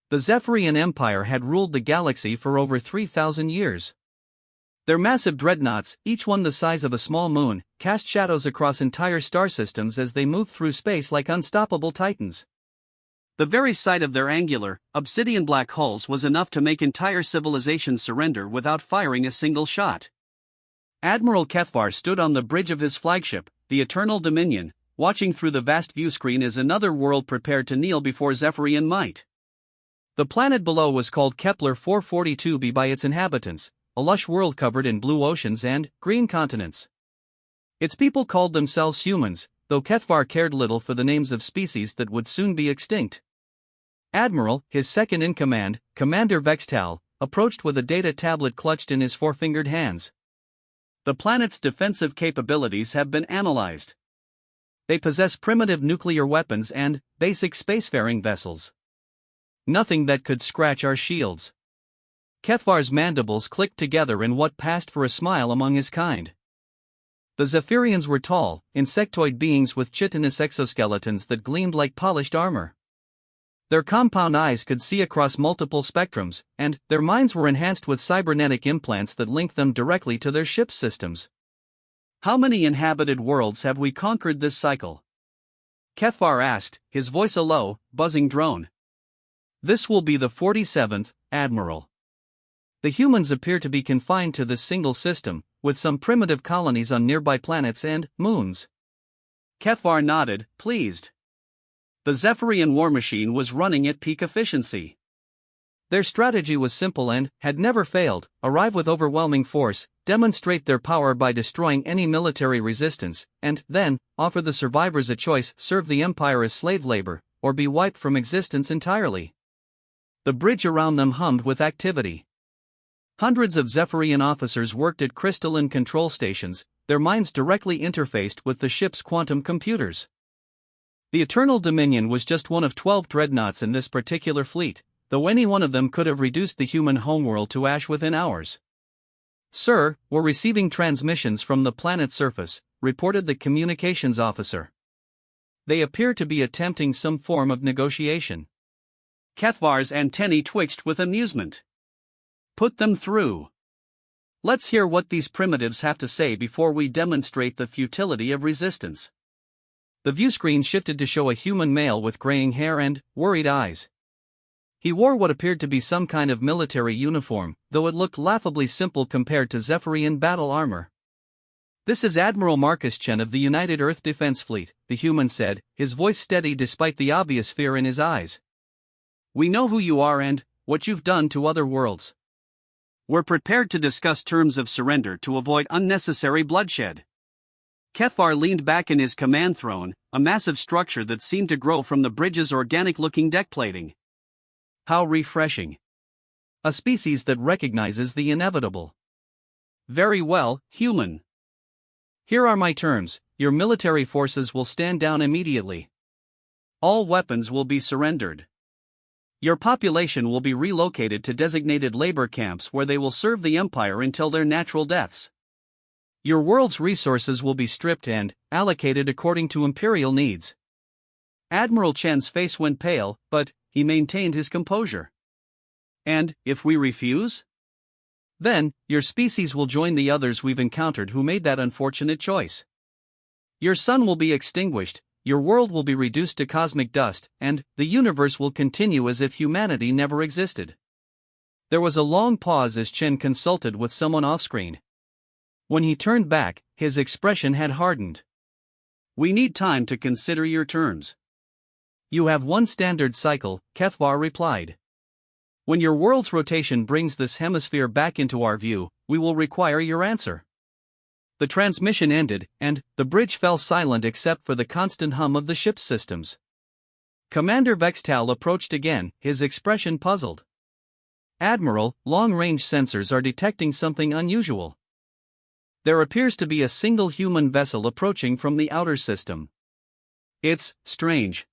The Zephyrian Empire had ruled the galaxy for over 3,000 years. Their massive dreadnoughts, each one the size of a small moon, cast shadows across entire star systems as they moved through space like unstoppable titans. The very sight of their angular, obsidian black hulls was enough to make entire civilizations surrender without firing a single shot. Admiral Kethvar stood on the bridge of his flagship, the Eternal Dominion, watching through the vast viewscreen as another world prepared to kneel before Zephyrian might. The planet below was called Kepler 442b by its inhabitants, a lush world covered in blue oceans and green continents. Its people called themselves humans, though Kethvar cared little for the names of species that would soon be extinct. Admiral, his second-in-command, Commander Vextal, approached with a data tablet clutched in his four-fingered hands. The planet's defensive capabilities have been analyzed. They possess primitive nuclear weapons and basic spacefaring vessels. Nothing that could scratch our shields. Kethvar's mandibles clicked together in what passed for a smile among his kind. The Zephyrians were tall, insectoid beings with chitinous exoskeletons that gleamed like polished armor. Their compound eyes could see across multiple spectrums, and their minds were enhanced with cybernetic implants that linked them directly to their ship systems. How many inhabited worlds have we conquered this cycle? Kethvar asked, his voice a low, buzzing drone. This will be the 47th, Admiral. The humans appear to be confined to this single system, with some primitive colonies on nearby planets and moons. Kethvar nodded, pleased. The Zephyrian war machine was running at peak efficiency. Their strategy was simple and had never failed: arrive with overwhelming force, demonstrate their power by destroying any military resistance, and then offer the survivors a choice: serve the Empire as slave labor, or be wiped from existence entirely. The bridge around them hummed with activity. Hundreds of Zephyrian officers worked at crystalline control stations, their minds directly interfaced with the ship's quantum computers. The Eternal Dominion was just one of 12 dreadnoughts in this particular fleet, though any one of them could have reduced the human homeworld to ash within hours. "Sir, we're receiving transmissions from the planet's surface," reported the communications officer. "They appear to be attempting some form of negotiation." Kethvar's antennae twitched with amusement. "Put them through. Let's hear what these primitives have to say before we demonstrate the futility of resistance." The viewscreen shifted to show a human male with graying hair and worried eyes. He wore what appeared to be some kind of military uniform, though it looked laughably simple compared to Zephyrian battle armor. "This is Admiral Marcus Chen of the United Earth Defense Fleet," the human said, his voice steady despite the obvious fear in his eyes. "We know who you are and what you've done to other worlds. We're prepared to discuss terms of surrender to avoid unnecessary bloodshed." Kethvar leaned back in his command throne, a massive structure that seemed to grow from the bridge's organic-looking deck plating. How refreshing. A species that recognizes the inevitable. "Very well, human. Here are my terms: your military forces will stand down immediately. All weapons will be surrendered. Your population will be relocated to designated labor camps where they will serve the Empire until their natural deaths. Your world's resources will be stripped and allocated according to Imperial needs." Admiral Chen's face went pale, but he maintained his composure. "And if we refuse? Then, your species will join the others we've encountered who made that unfortunate choice. Your sun will be extinguished, your world will be reduced to cosmic dust, and the universe will continue as if humanity never existed." There was a long pause as Chen consulted with someone off-screen. When he turned back, his expression had hardened. "We need time to consider your terms." "You have one standard cycle," Kethvar replied. "When your world's rotation brings this hemisphere back into our view, we will require your answer." The transmission ended, and the bridge fell silent except for the constant hum of the ship's systems. Commander Vextal approached again, his expression puzzled. "Admiral, long-range sensors are detecting something unusual. There appears to be a single human vessel approaching from the outer system. It's strange."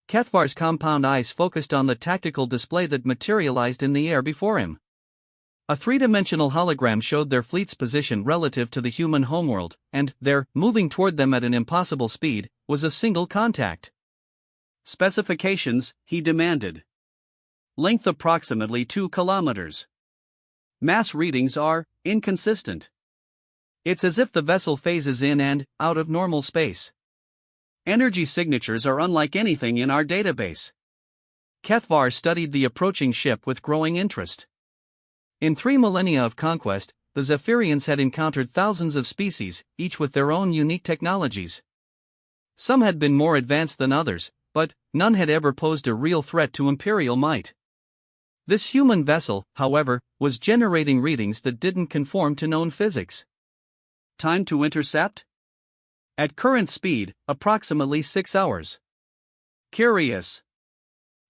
Kethvar's compound eyes focused on the tactical display that materialized in the air before him. A three-dimensional hologram showed their fleet's position relative to the human homeworld, and there, moving toward them at an impossible speed, was a single contact. "Specifications," he demanded. Length approximately 2 kilometers. Mass readings are inconsistent. It's as if the vessel phases in and out of normal space. Energy signatures are unlike anything in our database. Kethvar studied the approaching ship with growing interest. In 3 millennia of conquest, the Zephyrians had encountered thousands of species, each with their own unique technologies. Some had been more advanced than others, but none had ever posed a real threat to imperial might. This human vessel, however, was generating readings that didn't conform to known physics. Time to intercept? At current speed, approximately 6 hours. Curious.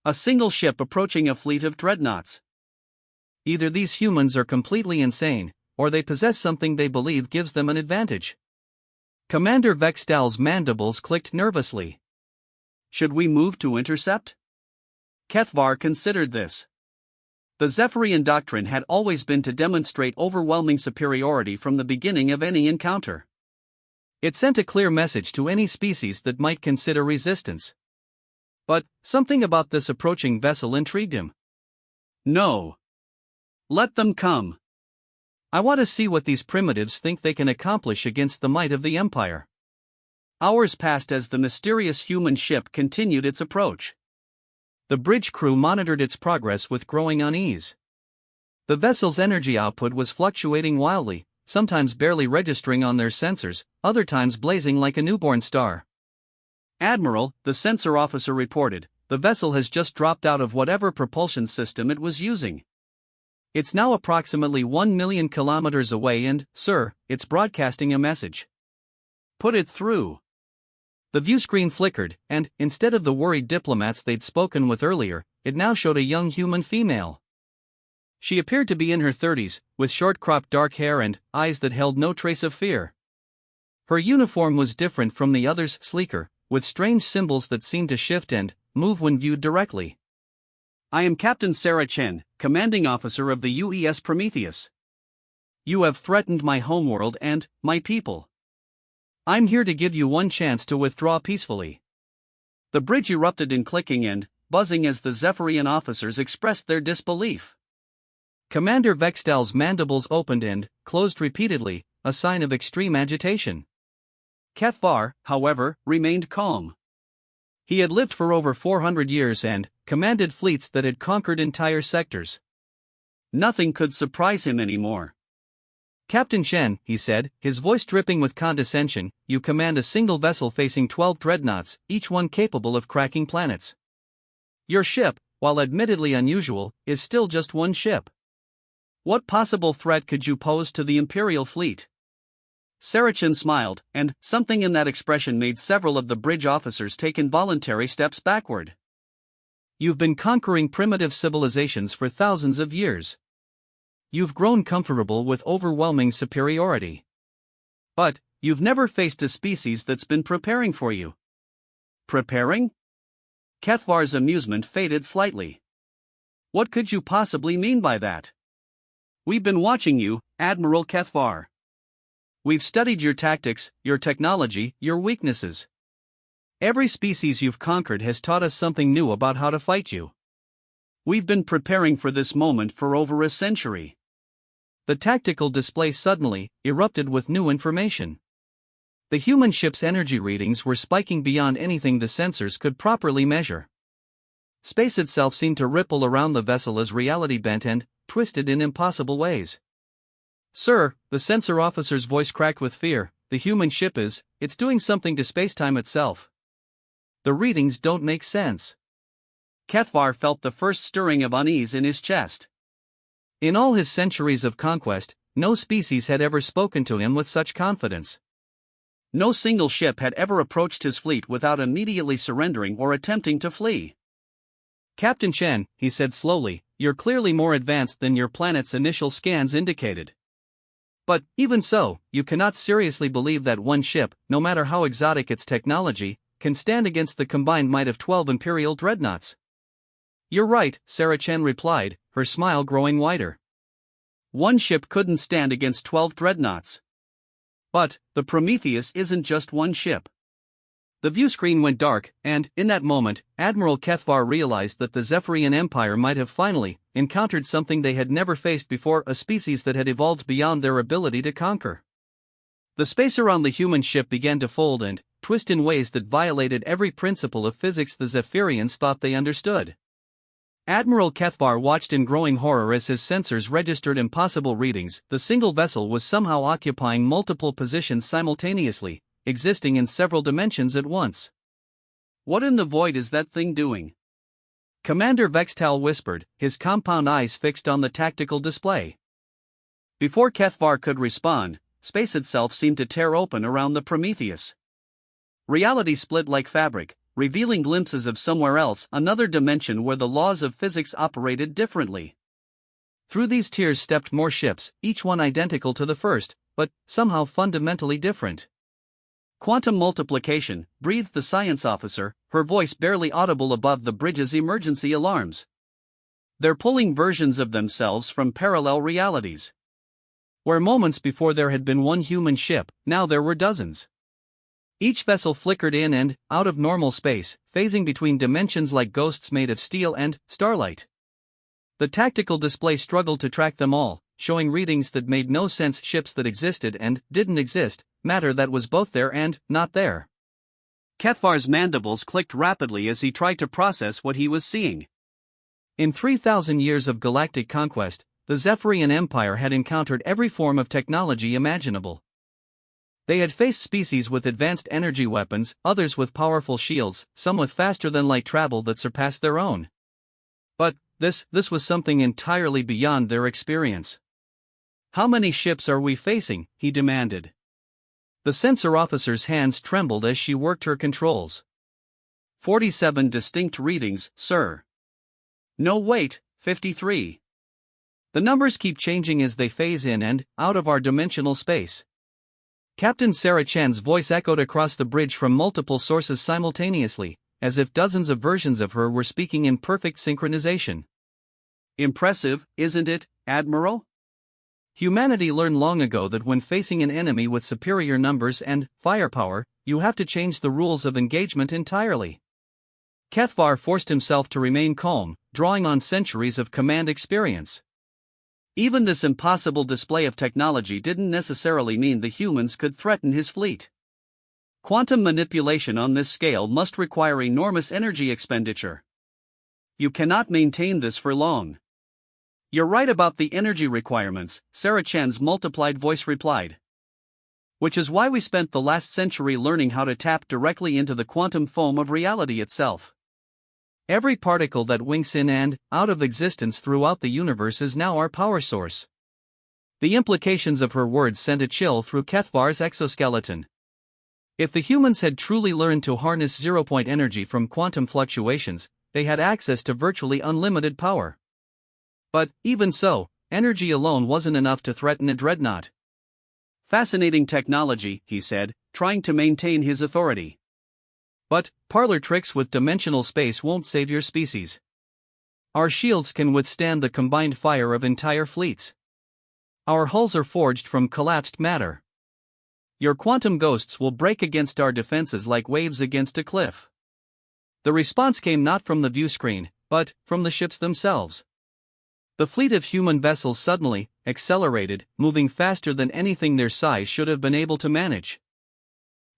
A single ship approaching a fleet of dreadnoughts. Either these humans are completely insane, or they possess something they believe gives them an advantage. Commander Vextal's mandibles clicked nervously. Should we move to intercept? Kethvar considered this. The Zephyrian doctrine had always been to demonstrate overwhelming superiority from the beginning of any encounter. It sent a clear message to any species that might consider resistance. But something about this approaching vessel intrigued him. No. Let them come. I want to see what these primitives think they can accomplish against the might of the Empire. Hours passed as the mysterious human ship continued its approach. The bridge crew monitored its progress with growing unease. The vessel's energy output was fluctuating wildly, sometimes barely registering on their sensors, other times blazing like a newborn star. Admiral, the sensor officer reported, the vessel has just dropped out of whatever propulsion system it was using. It's now approximately 1 million kilometers away and, sir, it's broadcasting a message. Put it through. The viewscreen flickered, and, instead of the worried diplomats they'd spoken with earlier, it now showed a young human female. She appeared to be in her 30s, with short-cropped dark hair and eyes that held no trace of fear. Her uniform was different from the others, sleeker, with strange symbols that seemed to shift and move when viewed directly. I am Captain Sarah Chen, commanding officer of the UES Prometheus. You have threatened my homeworld and my people. I'm here to give you one chance to withdraw peacefully. The bridge erupted in clicking and buzzing as the Zephyrian officers expressed their disbelief. Commander Vextal's mandibles opened and closed repeatedly, a sign of extreme agitation. Kethvar, however, remained calm. He had lived for over 400 years and commanded fleets that had conquered entire sectors. Nothing could surprise him anymore. Captain Chen, he said, his voice dripping with condescension, you command a single vessel facing 12 dreadnoughts, each one capable of cracking planets. Your ship, while admittedly unusual, is still just one ship. What possible threat could you pose to the Imperial fleet? Saracen smiled, and something in that expression made several of the bridge officers take involuntary steps backward. You've been conquering primitive civilizations for thousands of years. You've grown comfortable with overwhelming superiority. But you've never faced a species that's been preparing for you. Preparing? Kethvar's amusement faded slightly. What could you possibly mean by that? We've been watching you, Admiral Kethvar. We've studied your tactics, your technology, your weaknesses. Every species you've conquered has taught us something new about how to fight you. We've been preparing for this moment for over a century. The tactical display suddenly erupted with new information. The human ship's energy readings were spiking beyond anything the sensors could properly measure. Space itself seemed to ripple around the vessel as reality bent and twisted in impossible ways. Sir, the sensor officer's voice cracked with fear, the human ship it's doing something to spacetime itself. The readings don't make sense. Kethvar felt the first stirring of unease in his chest. In all his centuries of conquest, no species had ever spoken to him with such confidence. No single ship had ever approached his fleet without immediately surrendering or attempting to flee. Captain Chen, he said slowly, you're clearly more advanced than your planet's initial scans indicated. But, even so, you cannot seriously believe that one ship, no matter how exotic its technology, can stand against the combined might of 12 Imperial dreadnoughts. You're right, Sarah Chen replied, her smile growing wider. One ship couldn't stand against 12 dreadnoughts. But the Prometheus isn't just one ship. The view screen went dark, and, in that moment, Admiral Kethvar realized that the Zephyrian Empire might have finally encountered something they had never faced before, a species that had evolved beyond their ability to conquer. The space around the human ship began to fold and twist in ways that violated every principle of physics the Zephyrians thought they understood. Admiral Kethvar watched in growing horror as his sensors registered impossible readings. The single vessel was somehow occupying multiple positions simultaneously, existing in several dimensions at once. "What in the void is that thing doing?" Commander Vextal whispered, his compound eyes fixed on the tactical display. Before Kethvar could respond, space itself seemed to tear open around the Prometheus. Reality split like fabric, revealing glimpses of somewhere else, another dimension where the laws of physics operated differently. Through these tears stepped more ships, each one identical to the first, but somehow fundamentally different. "Quantum multiplication," breathed the science officer, her voice barely audible above the bridge's emergency alarms. "They're pulling versions of themselves from parallel realities. Where moments before there had been one human ship, now there were dozens. Each vessel flickered in and out of normal space, phasing between dimensions like ghosts made of steel and starlight. The tactical display struggled to track them all, showing readings that made no sense, ships that existed and didn't exist, matter that was both there and not there. Kethvar's mandibles clicked rapidly as he tried to process what he was seeing. In 3,000 years of galactic conquest, the Zephyrian Empire had encountered every form of technology imaginable. They had faced species with advanced energy weapons, others with powerful shields, some with faster-than-light travel that surpassed their own. But this was something entirely beyond their experience. "How many ships are we facing?" he demanded. The sensor officer's hands trembled as she worked her controls. 47 distinct readings, sir." "No, wait, 53. The numbers keep changing as they phase in and out of our dimensional space." Captain Sarah Chan's voice echoed across the bridge from multiple sources simultaneously, as if dozens of versions of her were speaking in perfect synchronization. "Impressive, isn't it, Admiral? Humanity learned long ago that when facing an enemy with superior numbers and firepower, you have to change the rules of engagement entirely." Kethvar forced himself to remain calm, drawing on centuries of command experience. Even this impossible display of technology didn't necessarily mean the humans could threaten his fleet. Quantum manipulation on this scale must require enormous energy expenditure. "You cannot maintain this for long." "You're right about the energy requirements," Sarah Chan's multiplied voice replied. "Which is why we spent the last century learning how to tap directly into the quantum foam of reality itself. Every particle that winks in and out of existence throughout the universe is now our power source." The implications of her words sent a chill through Kethvar's exoskeleton. If the humans had truly learned to harness zero-point energy from quantum fluctuations, they had access to virtually unlimited power. But, even so, energy alone wasn't enough to threaten a dreadnought. "Fascinating technology," he said, trying to maintain his authority. "But parlor tricks with dimensional space won't save your species. Our shields can withstand the combined fire of entire fleets. Our hulls are forged from collapsed matter. Your quantum ghosts will break against our defenses like waves against a cliff." The response came not from the view screen, but from the ships themselves. The fleet of human vessels suddenly accelerated, moving faster than anything their size should have been able to manage.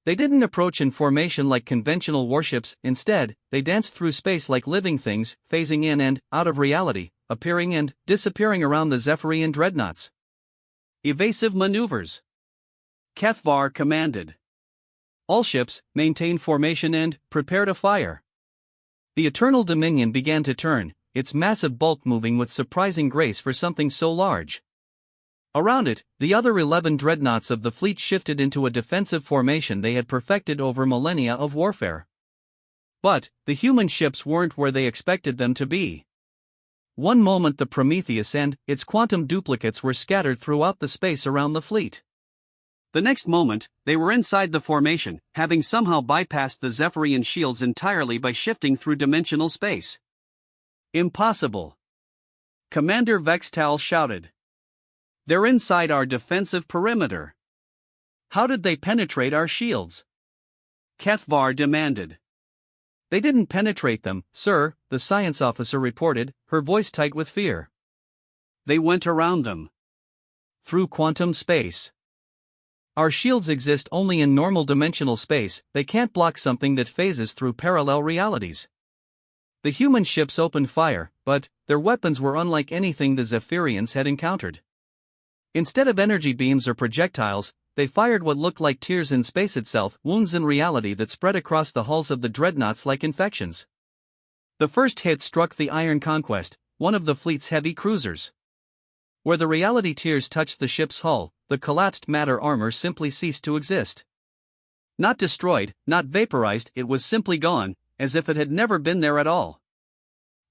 They didn't approach in formation like conventional warships, instead, they danced through space like living things, phasing in and out of reality, appearing and disappearing around the Zephyrian dreadnoughts. "Evasive maneuvers," Kethvar commanded. "All ships, maintain formation and prepare to fire." The Eternal Dominion began to turn, its massive bulk moving with surprising grace for something so large. Around it, the other 11 dreadnoughts of the fleet shifted into a defensive formation they had perfected over millennia of warfare. But the human ships weren't where they expected them to be. One moment the Prometheus and its quantum duplicates were scattered throughout the space around the fleet. The next moment, they were inside the formation, having somehow bypassed the Zephyrian shields entirely by shifting through dimensional space. "Impossible!" Commander Vextal shouted. "They're inside our defensive perimeter. How did they penetrate our shields?" Kethvar demanded. They didn't penetrate them, sir, the science officer reported, her voice tight with fear. They went around them. Through quantum space. Our shields exist only in normal dimensional space, they can't block something that phases through parallel realities. The human ships opened fire, but their weapons were unlike anything the Zephyrians had encountered. Instead of energy beams or projectiles, they fired what looked like tears in space itself, wounds in reality that spread across the hulls of the dreadnoughts like infections. The first hit struck the Iron Conquest, one of the fleet's heavy cruisers. Where the reality tears touched the ship's hull, the collapsed matter armor simply ceased to exist. Not destroyed, not vaporized, it was simply gone, as if it had never been there at all.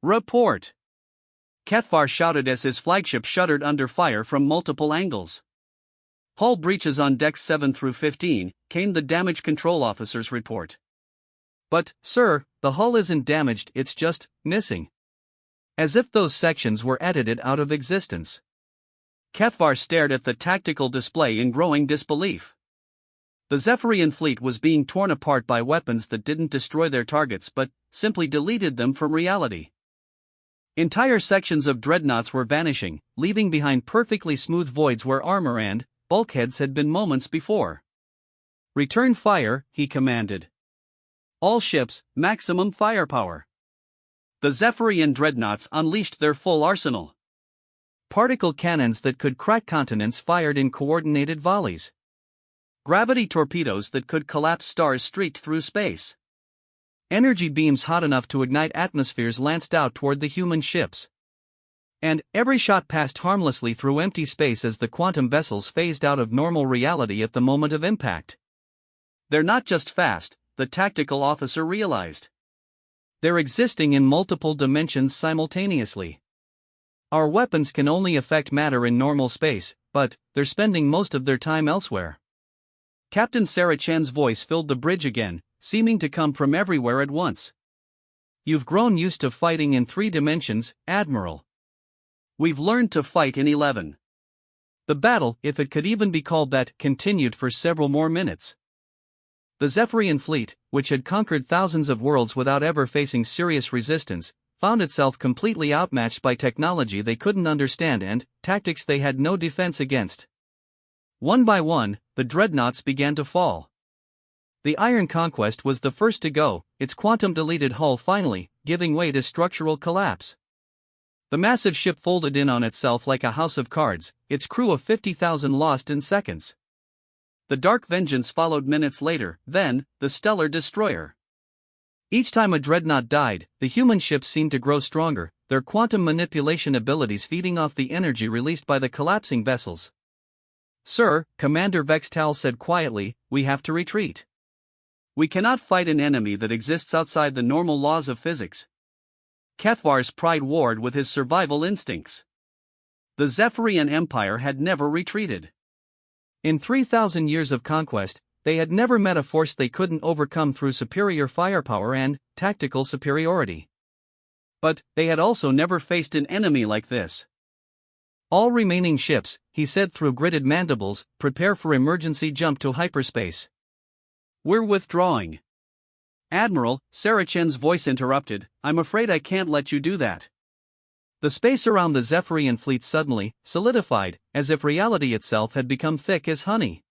Report! Kethvar shouted as his flagship shuddered under fire from multiple angles. Hull breaches on decks 7 through 15, came the damage control officer's report. But, sir, the hull isn't damaged, it's just missing. As if those sections were edited out of existence. Kethvar stared at the tactical display in growing disbelief. The Zephyrian fleet was being torn apart by weapons that didn't destroy their targets but simply deleted them from reality. Entire sections of dreadnoughts were vanishing, leaving behind perfectly smooth voids where armor and bulkheads had been moments before. Return fire, he commanded. All ships, maximum firepower. The Zephyrian dreadnoughts unleashed their full arsenal. Particle cannons that could crack continents fired in coordinated volleys. Gravity torpedoes that could collapse stars streaked through space. Energy beams hot enough to ignite atmospheres lanced out toward the human ships. And every shot passed harmlessly through empty space as the quantum vessels phased out of normal reality at the moment of impact. They're not just fast, the tactical officer realized. They're existing in multiple dimensions simultaneously. Our weapons can only affect matter in normal space, but they're spending most of their time elsewhere. Captain Sarah Chen's voice filled the bridge again, seeming to come from everywhere at once. You've grown used to fighting in 3 dimensions, Admiral. We've learned to fight in 11. The battle, if it could even be called that, continued for several more minutes. The Zephyrian fleet, which had conquered thousands of worlds without ever facing serious resistance, found itself completely outmatched by technology they couldn't understand and tactics they had no defense against. One by one, the dreadnoughts began to fall. The Iron Conquest was the first to go, its quantum-deleted hull finally giving way to structural collapse. The massive ship folded in on itself like a house of cards, its crew of 50,000 lost in seconds. The Dark Vengeance followed minutes later, then, the Stellar Destroyer. Each time a dreadnought died, the human ships seemed to grow stronger, their quantum manipulation abilities feeding off the energy released by the collapsing vessels. Sir, Commander Vextal said quietly, we have to retreat. We cannot fight an enemy that exists outside the normal laws of physics. Kethvar's pride warred with his survival instincts. The Zephyrian Empire had never retreated. In 3,000 years of conquest, they had never met a force they couldn't overcome through superior firepower and tactical superiority. But they had also never faced an enemy like this. All remaining ships, he said through gritted mandibles, prepare for emergency jump to hyperspace. We're withdrawing. Admiral, Sarah Chen's voice interrupted, I'm afraid I can't let you do that. The space around the Zephyrian fleet suddenly solidified, as if reality itself had become thick as honey.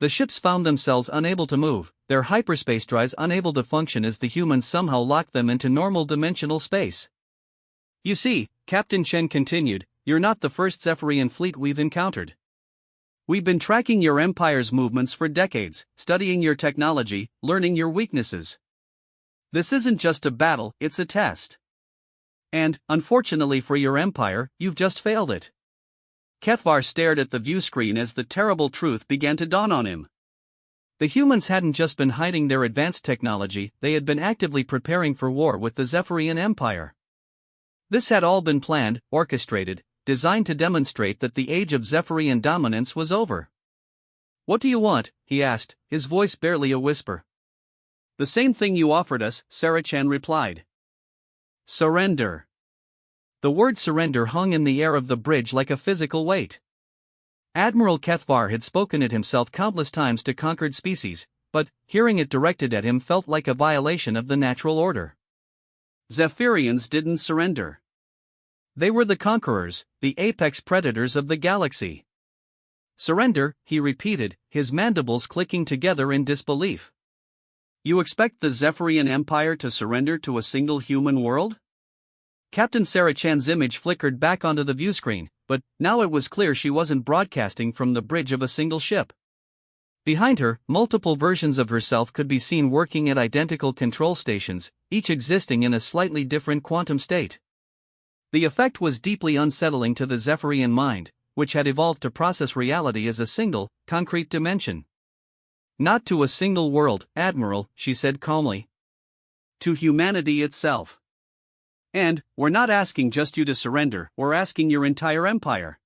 The ships found themselves unable to move, their hyperspace drives unable to function as the humans somehow locked them into normal dimensional space. You see, Captain Chen continued, you're not the first Zephyrian fleet we've encountered. We've been tracking your Empire's movements for decades, studying your technology, learning your weaknesses. This isn't just a battle, it's a test. And, unfortunately for your Empire, you've just failed it. Kethvar stared at the view screen as the terrible truth began to dawn on him. The humans hadn't just been hiding their advanced technology, they had been actively preparing for war with the Zephyrian Empire. This had all been planned, orchestrated, designed to demonstrate that the age of Zephyrian dominance was over. What do you want? He asked, his voice barely a whisper. The same thing you offered us, Sarah Chen replied. Surrender. The word surrender hung in the air of the bridge like a physical weight. Admiral Kethvar had spoken it himself countless times to conquered species, but hearing it directed at him felt like a violation of the natural order. Zephyrians didn't surrender. They were the conquerors, the apex predators of the galaxy. Surrender, he repeated, his mandibles clicking together in disbelief. You expect the Zephyrian Empire to surrender to a single human world? Captain Sarah Chan's image flickered back onto the viewscreen, but now it was clear she wasn't broadcasting from the bridge of a single ship. Behind her, multiple versions of herself could be seen working at identical control stations, each existing in a slightly different quantum state. The effect was deeply unsettling to the Zephyrian mind, which had evolved to process reality as a single, concrete dimension. Not to a single world, Admiral, she said calmly. To humanity itself. And, we're not asking just you to surrender, we're asking your entire empire.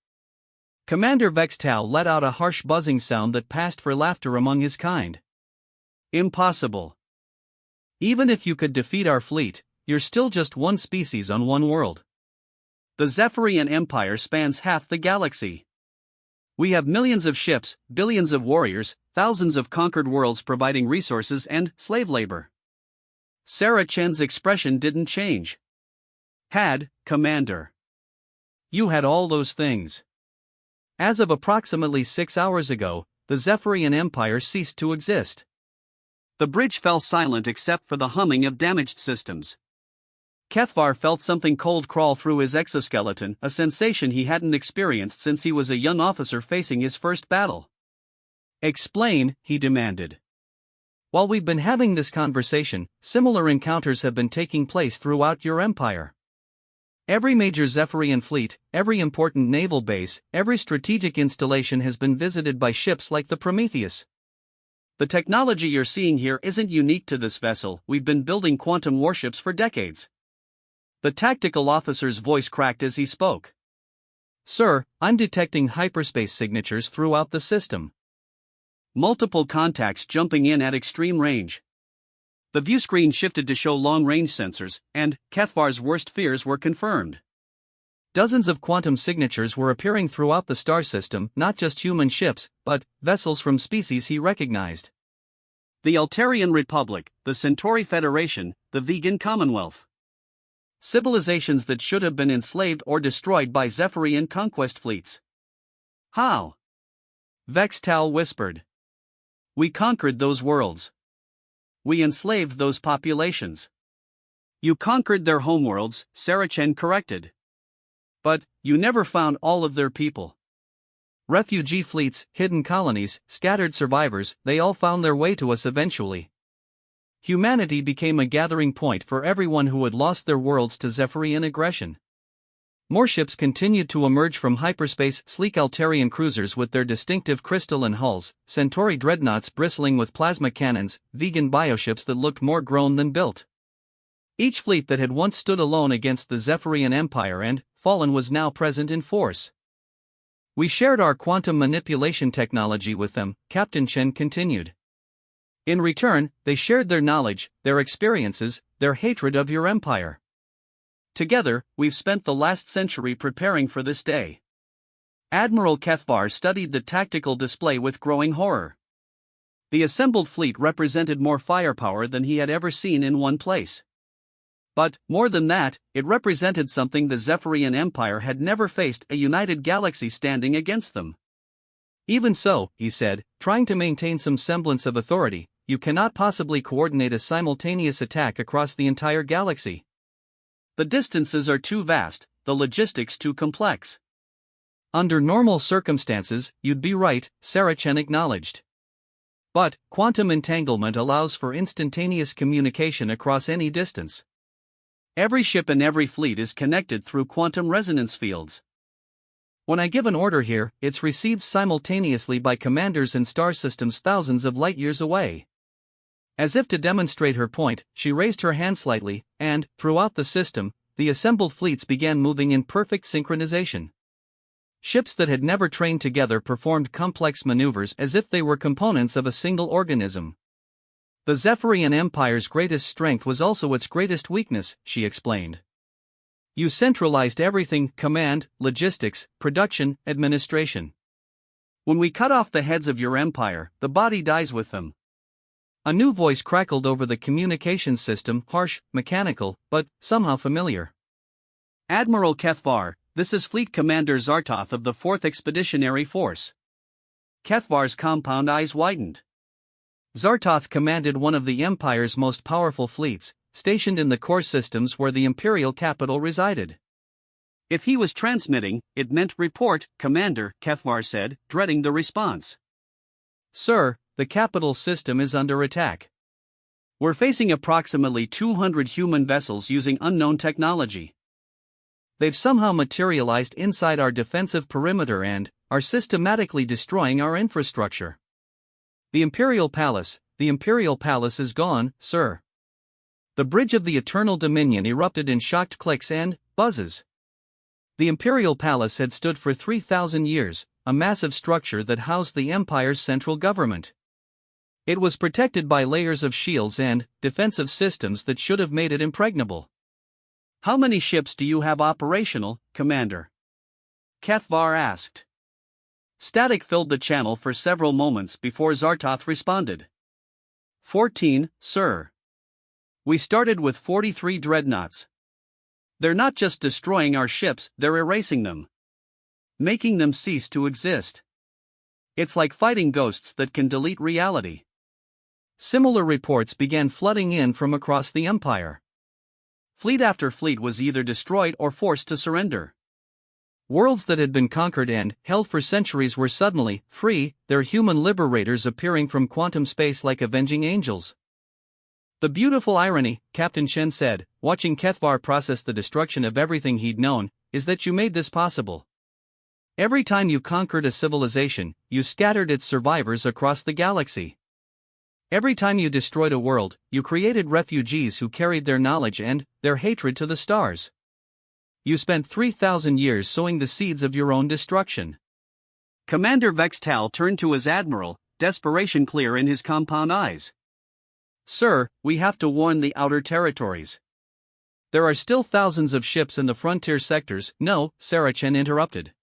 Commander Vextal let out a harsh buzzing sound that passed for laughter among his kind. Impossible. Even if you could defeat our fleet, you're still just one species on one world. The Zephyrian Empire spans half the galaxy. We have millions of ships, billions of warriors, thousands of conquered worlds providing resources and slave labor. Sarah Chen's expression didn't change. Had, Commander. You had all those things. As of approximately 6 hours ago, the Zephyrian Empire ceased to exist. The bridge fell silent except for the humming of damaged systems. Kethvar felt something cold crawl through his exoskeleton, a sensation he hadn't experienced since he was a young officer facing his first battle. Explain, he demanded. While we've been having this conversation, similar encounters have been taking place throughout your empire. Every major Zephyrian fleet, every important naval base, every strategic installation has been visited by ships like the Prometheus. The technology you're seeing here isn't unique to this vessel, we've been building quantum warships for decades. The tactical officer's voice cracked as he spoke. Sir, I'm detecting hyperspace signatures throughout the system. Multiple contacts jumping in at extreme range. The viewscreen shifted to show long-range sensors, and Kethvar's worst fears were confirmed. Dozens of quantum signatures were appearing throughout the star system, not just human ships, but vessels from species he recognized. The Altarian Republic, the Centauri Federation, the Vegan Commonwealth. Civilizations that should have been enslaved or destroyed by Zephyrian conquest fleets. How? Vextal whispered. We conquered those worlds. We enslaved those populations. You conquered their homeworlds, Sarah Chen corrected. But, you never found all of their people. Refugee fleets, hidden colonies, scattered survivors, they all found their way to us eventually. Humanity became a gathering point for everyone who had lost their worlds to Zephyrian aggression. More ships continued to emerge from hyperspace, sleek Altarian cruisers with their distinctive crystalline hulls, Centauri dreadnoughts bristling with plasma cannons, vegan bioships that looked more grown than built. Each fleet that had once stood alone against the Zephyrian Empire and fallen was now present in force. We shared our quantum manipulation technology with them, Captain Chen continued. In return, they shared their knowledge, their experiences, their hatred of your empire. Together, we've spent the last century preparing for this day. Admiral Kethvar studied the tactical display with growing horror. The assembled fleet represented more firepower than he had ever seen in one place. But, more than that, it represented something the Zephyrian Empire had never faced, a united galaxy standing against them. Even so, he said, trying to maintain some semblance of authority, you cannot possibly coordinate a simultaneous attack across the entire galaxy. The distances are too vast, the logistics too complex. Under normal circumstances, you'd be right, Sarah Chen acknowledged. But, quantum entanglement allows for instantaneous communication across any distance. Every ship and every fleet is connected through quantum resonance fields. When I give an order here, it's received simultaneously by commanders in star systems thousands of light-years away. As if to demonstrate her point, she raised her hand slightly, and, throughout the system, the assembled fleets began moving in perfect synchronization. Ships that had never trained together performed complex maneuvers as if they were components of a single organism. The Zephyrian Empire's greatest strength was also its greatest weakness, she explained. You centralized everything: command, logistics, production, administration. When we cut off the heads of your empire, the body dies with them. A new voice crackled over the communications system, harsh, mechanical, but somehow familiar. Admiral Kethvar, this is Fleet Commander Zartoth of the 4th Expeditionary Force. Kethvar's compound eyes widened. Zartoth commanded one of the Empire's most powerful fleets, stationed in the core systems where the Imperial capital resided. If he was transmitting, it meant report, Commander, Kethvar said, dreading the response. Sir, the capital system is under attack. We're facing approximately 200 human vessels using unknown technology. They've somehow materialized inside our defensive perimeter and are systematically destroying our infrastructure. The Imperial Palace is gone, sir. The bridge of the Eternal Dominion erupted in shocked clicks and buzzes. The Imperial Palace had stood for 3,000 years, a massive structure that housed the Empire's central government. It was protected by layers of shields and defensive systems that should have made it impregnable. How many ships do you have operational, Commander? Kethvar asked. Static filled the channel for several moments before Zartoth responded. 14, sir. We started with 43 dreadnoughts. They're not just destroying our ships, they're erasing them. Making them cease to exist. It's like fighting ghosts that can delete reality. Similar reports began flooding in from across the Empire. Fleet after fleet was either destroyed or forced to surrender. Worlds that had been conquered and held for centuries were suddenly free, their human liberators appearing from quantum space like avenging angels. The beautiful irony, Captain Shen said, watching Kethvar process the destruction of everything he'd known, is that you made this possible. Every time you conquered a civilization, you scattered its survivors across the galaxy. Every time you destroyed a world, you created refugees who carried their knowledge and their hatred to the stars. You spent 3,000 years sowing the seeds of your own destruction. Commander Vextal turned to his admiral, desperation clear in his compound eyes. Sir, we have to warn the outer territories. There are still thousands of ships in the frontier sectors. No, Saracen interrupted.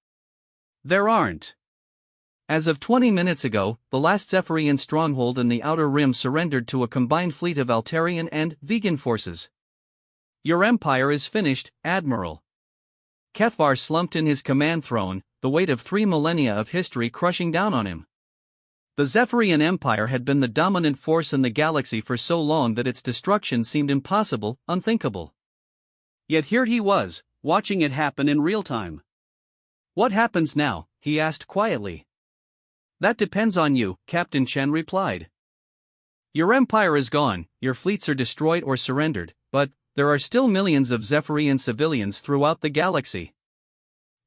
There aren't. As of 20 minutes ago, the last Zephyrian stronghold in the Outer Rim surrendered to a combined fleet of Altarian and vegan forces. Your empire is finished, Admiral. Kethvar slumped in his command throne, the weight of 3 millennia of history crushing down on him. The Zephyrian Empire had been the dominant force in the galaxy for so long that its destruction seemed impossible, unthinkable. Yet here he was, watching it happen in real time. What happens now? He asked quietly. That depends on you, Captain Chen replied. Your empire is gone, your fleets are destroyed or surrendered, but there are still millions of Zephyrian civilians throughout the galaxy.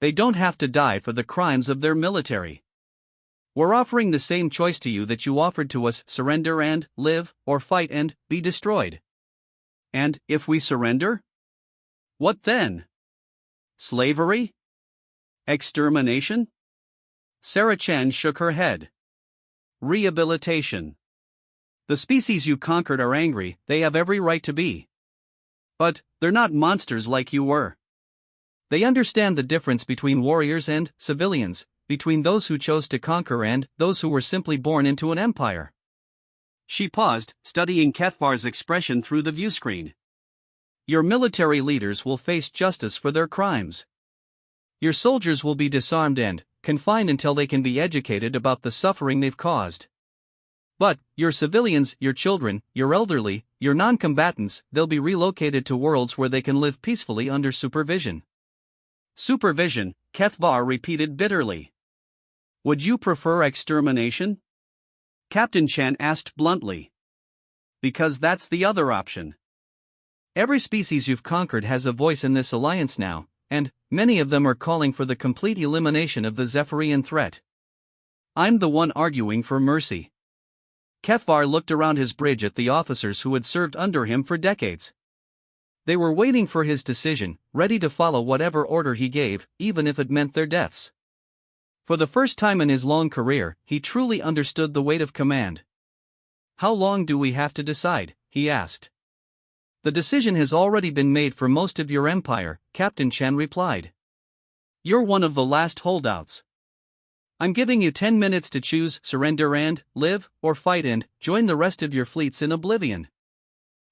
They don't have to die for the crimes of their military. We're offering the same choice to you that you offered to us: surrender and live, or fight and be destroyed. And if we surrender? What then? Slavery? Extermination? Saracen shook her head. Rehabilitation. The species you conquered are angry, they have every right to be. But they're not monsters like you were. They understand the difference between warriors and civilians, between those who chose to conquer and those who were simply born into an empire. She paused, studying Kethvar's expression through the viewscreen. Your military leaders will face justice for their crimes. Your soldiers will be disarmed and confined until they can be educated about the suffering they've caused. But your civilians, your children, your elderly, your non-combatants, they'll be relocated to worlds where they can live peacefully under supervision. Supervision, Kethvar repeated bitterly. Would you prefer extermination? Captain Chen asked bluntly. Because that's the other option. Every species you've conquered has a voice in this alliance now, and many of them are calling for the complete elimination of the Zephyrian threat. I'm the one arguing for mercy. Kethvar looked around his bridge at the officers who had served under him for decades. They were waiting for his decision, ready to follow whatever order he gave, even if it meant their deaths. For the first time in his long career, he truly understood the weight of command. How long do we have to decide? He asked. The decision has already been made for most of your empire, Captain Chen replied. You're one of the last holdouts. I'm giving you 10 minutes to choose surrender and live, or fight and join the rest of your fleets in oblivion.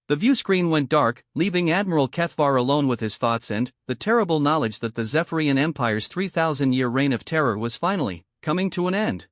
The view screen went dark, leaving Admiral Kethvar alone with his thoughts and the terrible knowledge that the Zephyrian Empire's 3,000-year reign of terror was finally coming to an end.